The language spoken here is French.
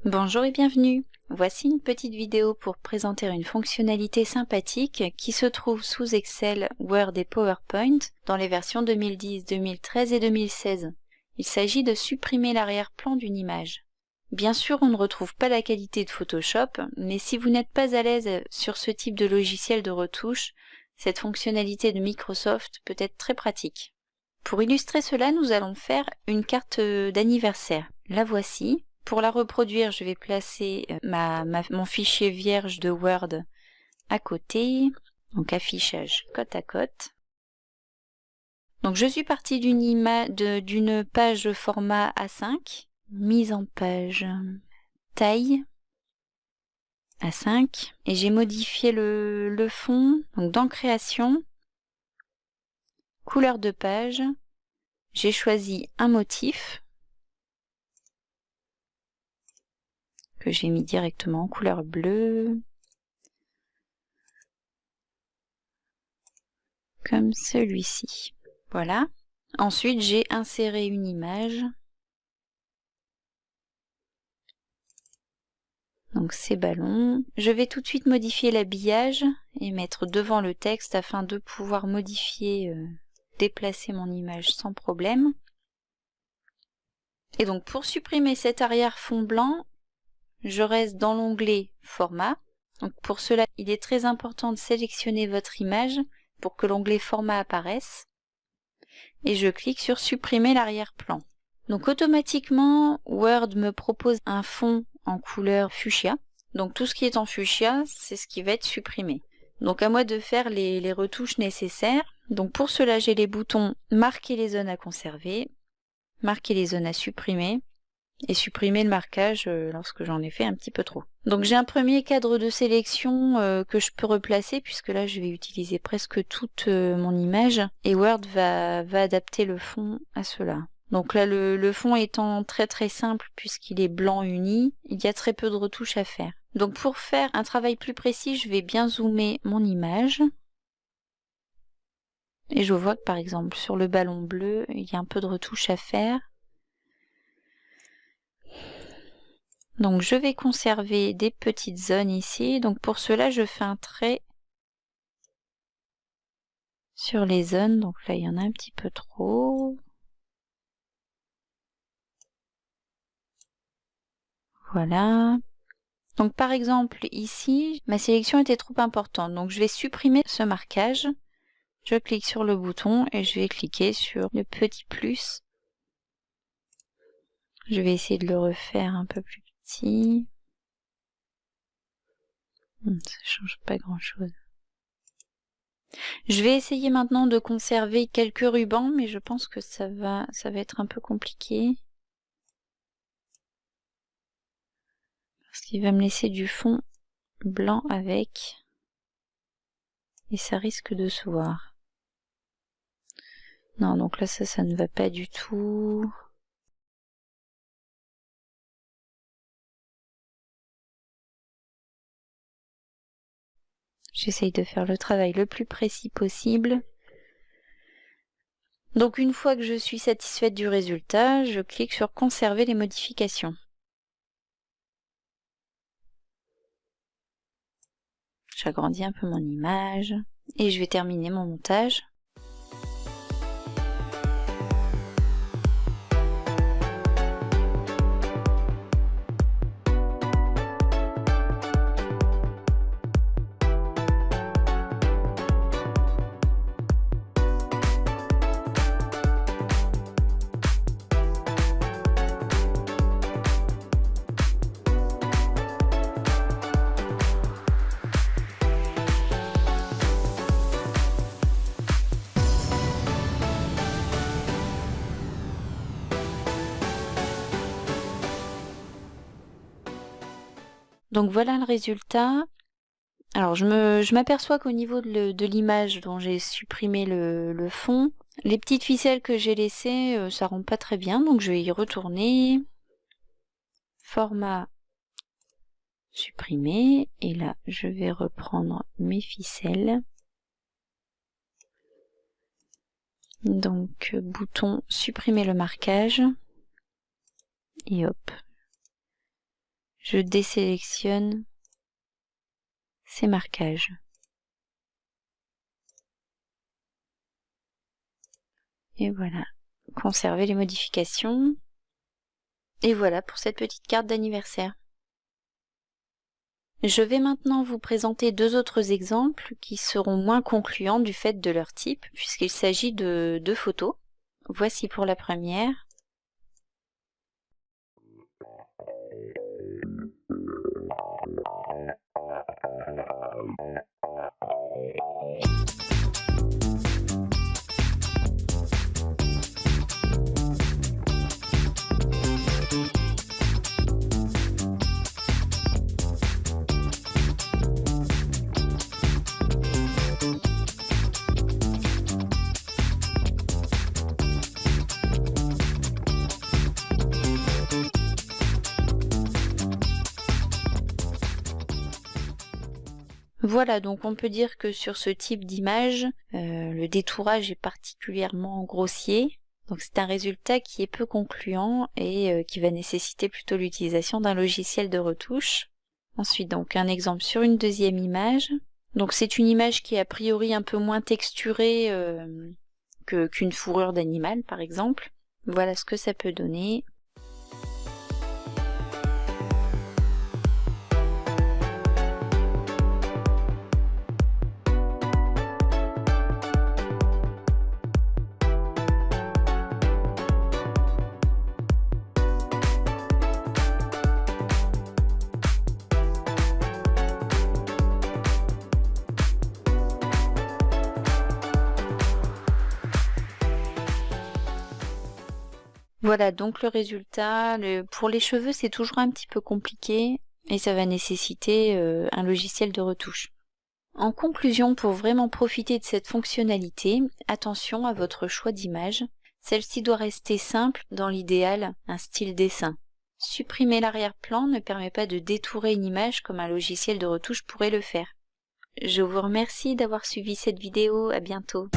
Bonjour et bienvenue. Voici une petite vidéo pour présenter une fonctionnalité sympathique qui se trouve sous Excel, Word et PowerPoint dans les versions 2010, 2013 et 2016. Il s'agit de supprimer l'arrière-plan d'une image. Bien sûr, on ne retrouve pas la qualité de Photoshop, mais si vous n'êtes pas à l'aise sur ce type de logiciel de retouche, cette fonctionnalité de Microsoft peut être très pratique. Pour illustrer cela, nous allons faire une carte d'anniversaire. La voici. Pour la reproduire, je vais placer mon fichier vierge de Word à côté, donc affichage côte à côte. Donc je suis partie d'une page format A5, mise en page taille A5, et j'ai modifié le fond. Donc dans création, couleur de page, j'ai choisi un motif que j'ai mis directement en couleur bleue, comme celui-ci. Voilà. Ensuite, j'ai inséré une image. Donc ces ballons. Je vais tout de suite modifier l'habillage et mettre devant le texte afin de pouvoir modifier, déplacer mon image sans problème. Et donc pour supprimer cet arrière-fond blanc, je reste dans l'onglet Format. Donc pour cela, il est très important de sélectionner votre image pour que l'onglet Format apparaisse. Et je clique sur Supprimer l'arrière-plan. Donc automatiquement, Word me propose un fond en couleur fuchsia. Donc tout ce qui est en fuchsia, c'est ce qui va être supprimé. Donc à moi de faire les retouches nécessaires. Donc pour cela, j'ai les boutons Marquer les zones à conserver, Marquer les zones à supprimer, et supprimer le marquage lorsque j'en ai fait un petit peu trop. Donc j'ai un premier cadre de sélection que je peux replacer puisque là je vais utiliser presque toute mon image et Word va adapter le fond à cela. Donc là le fond étant très simple puisqu'il est blanc uni, il y a très peu de retouches à faire. Donc pour faire un travail plus précis, je vais bien zoomer mon image. Et je vois que par exemple sur le ballon bleu, il y a un peu de retouches à faire. Donc je vais conserver des petites zones ici. Donc pour cela, je fais un trait sur les zones. Donc là, il y en a un petit peu trop. Voilà. Donc par exemple, ici, ma sélection était trop importante. Donc je vais supprimer ce marquage. Je clique sur le bouton et je vais cliquer sur le petit plus. Je vais essayer de le refaire un peu plus petit. Ça change pas grand-chose. Je vais essayer maintenant de conserver quelques rubans, mais je pense que ça va être un peu compliqué. Parce qu'il va me laisser du fond blanc avec. Et ça risque de se voir. Non, donc là, ça ne va pas du tout. J'essaye de faire le travail le plus précis possible. Donc une fois que je suis satisfaite du résultat, je clique sur Conserver les modifications. J'agrandis un peu mon image et je vais terminer mon montage. Donc voilà le résultat. Alors je m'aperçois qu'au niveau de l'image dont j'ai supprimé le fond, les petites ficelles que j'ai laissées, ça rend pas très bien, donc je vais y retourner. Format, supprimer, et là je vais reprendre mes ficelles. Donc bouton supprimer le marquage, et hop. Je désélectionne ces marquages. Et voilà, conserver les modifications. Et voilà pour cette petite carte d'anniversaire. Je vais maintenant vous présenter deux autres exemples qui seront moins concluants du fait de leur type, puisqu'il s'agit de deux photos. Voici pour la première. Voilà, donc on peut dire que sur ce type d'image, le détourage est particulièrement grossier. Donc c'est un résultat qui est peu concluant et qui va nécessiter plutôt l'utilisation d'un logiciel de retouche. Ensuite, donc un exemple sur une deuxième image. Donc c'est une image qui est a priori un peu moins texturée qu'une fourrure d'animal par exemple. Voilà ce que ça peut donner. Voilà donc le résultat. Pour les cheveux, c'est toujours un petit peu compliqué et ça va nécessiter un logiciel de retouche. En conclusion, pour vraiment profiter de cette fonctionnalité, attention à votre choix d'image. Celle-ci doit rester simple, dans l'idéal, un style dessin. Supprimer l'arrière-plan ne permet pas de détourer une image comme un logiciel de retouche pourrait le faire. Je vous remercie d'avoir suivi cette vidéo, à bientôt.